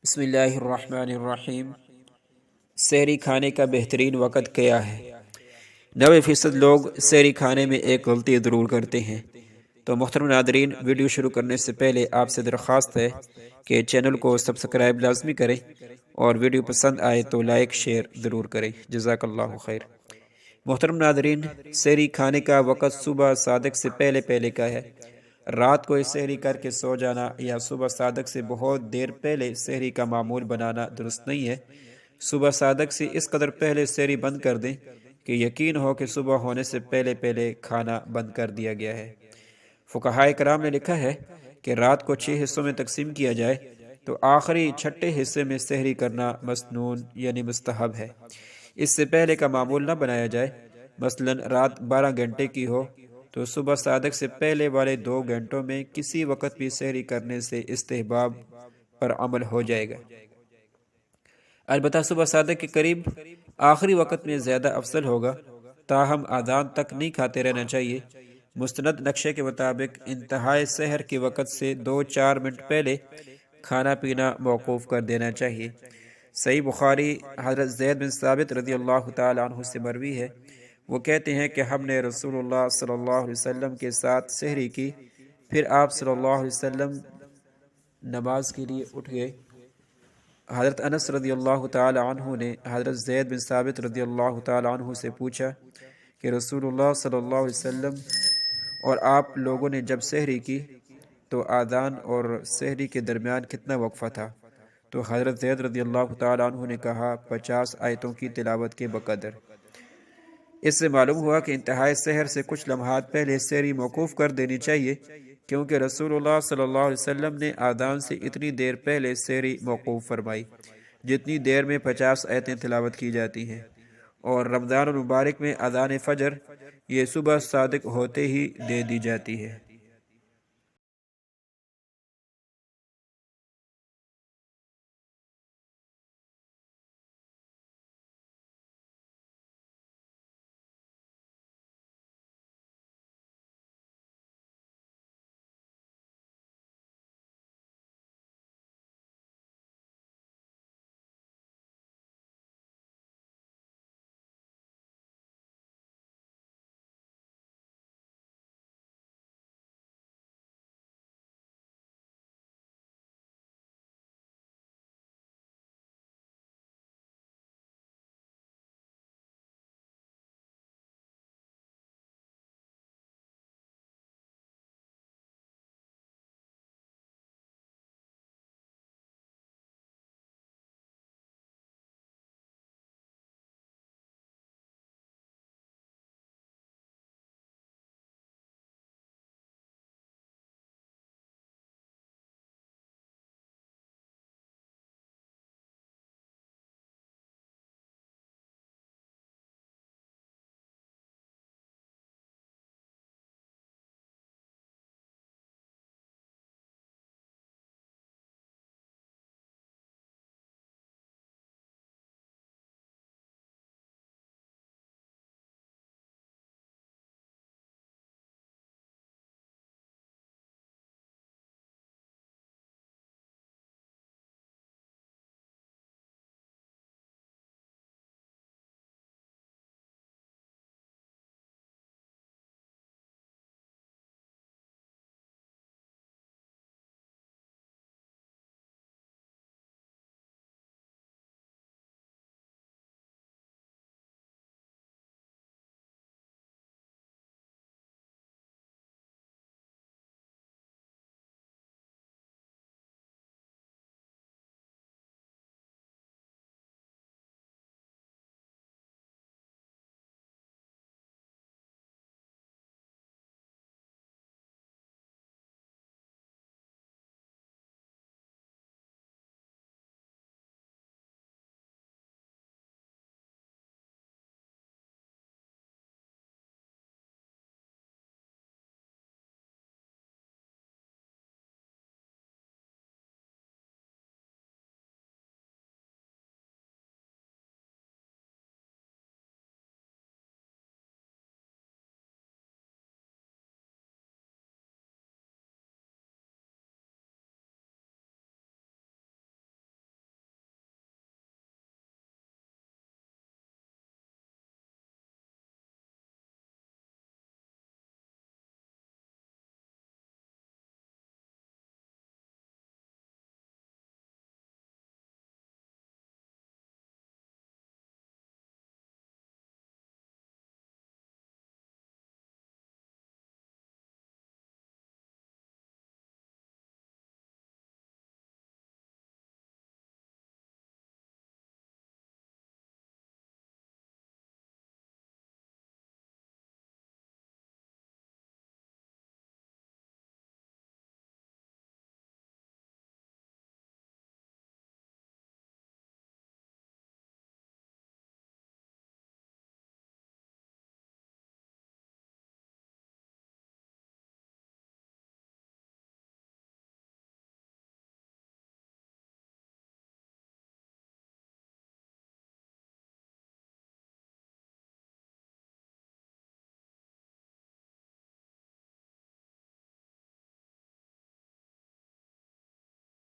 بسم اللہ الرحمن الرحیم۔ سحری کھانے کا بہترین وقت کیا ہے؟ 90% لوگ سحری کھانے میں ایک غلطی ضرور کرتے ہیں۔ تو محترم ناظرین، ویڈیو شروع کرنے سے پہلے آپ سے درخواست ہے کہ چینل کو سبسکرائب لازمی کریں اور ویڈیو پسند آئے تو لائک شیئر ضرور کریں۔ جزاک اللہ خیر۔ محترم ناظرین، سحری کھانے کا وقت صبح صادق سے پہلے پہلے کا ہے۔ رات کو سحری کر کے سو جانا یا صبح صادق سے بہت دیر پہلے سحری کا معمول بنانا درست نہیں ہے۔ صبح صادق سے اس قدر پہلے سحری بند کر دیں کہ یقین ہو کہ صبح ہونے سے پہلے پہلے کھانا بند کر دیا گیا ہے۔ فقہائے کرام نے لکھا ہے کہ رات کو 6 حصوں میں تقسیم کیا جائے تو آخری چھٹے حصے میں سحری کرنا مسنون یعنی مستحب ہے۔ اس سے پہلے کا معمول نہ بنایا جائے۔ مثلا رات 12 گھنٹے کی ہو تو صبح صادق سے پہلے والے 2 گھنٹوں میں کسی وقت بھی سحری کرنے سے استحباب پر عمل ہو جائے گا۔ البتہ صبح صادق کے قریب آخری وقت میں زیادہ افضل ہوگا، تاہم آذان تک نہیں کھاتے رہنا چاہیے۔ مستند نقشے کے مطابق انتہائے سحر کے وقت سے 2-4 منٹ پہلے کھانا پینا موقوف کر دینا چاہیے۔ صحیح بخاری حضرت زید بن ثابت رضی اللہ تعالی عنہ سے مروی ہے، وہ کہتے ہیں کہ ہم نے رسول اللہ صلی اللہ علیہ وسلم کے ساتھ سحری کی، پھر آپ صلی اللہ علیہ وسلم نماز کے لیے اٹھ گئے۔ حضرت انس رضی اللہ تعالی عنہ نے حضرت زید بن ثابت رضی اللہ تعالی عنہ سے پوچھا کہ رسول اللہ صلی اللہ علیہ وسلم اور آپ لوگوں نے جب سحری کی تو آذان اور سحری کے درمیان کتنا وقفہ تھا؟ تو حضرت زید رضی اللہ تعالی عنہ نے کہا 50 آیتوں کی تلاوت کے بقدر۔ اس سے معلوم ہوا کہ انتہائی سحر سے کچھ لمحات پہلے سحری موقوف کر دینی چاہیے، کیونکہ رسول اللہ صلی اللہ علیہ وسلم نے آذان سے اتنی دیر پہلے سحری موقوف فرمائی جتنی دیر میں 50 آیتیں تلاوت کی جاتی ہیں، اور رمضان المبارک میں اذان فجر یہ صبح صادق ہوتے ہی دے دی جاتی ہے۔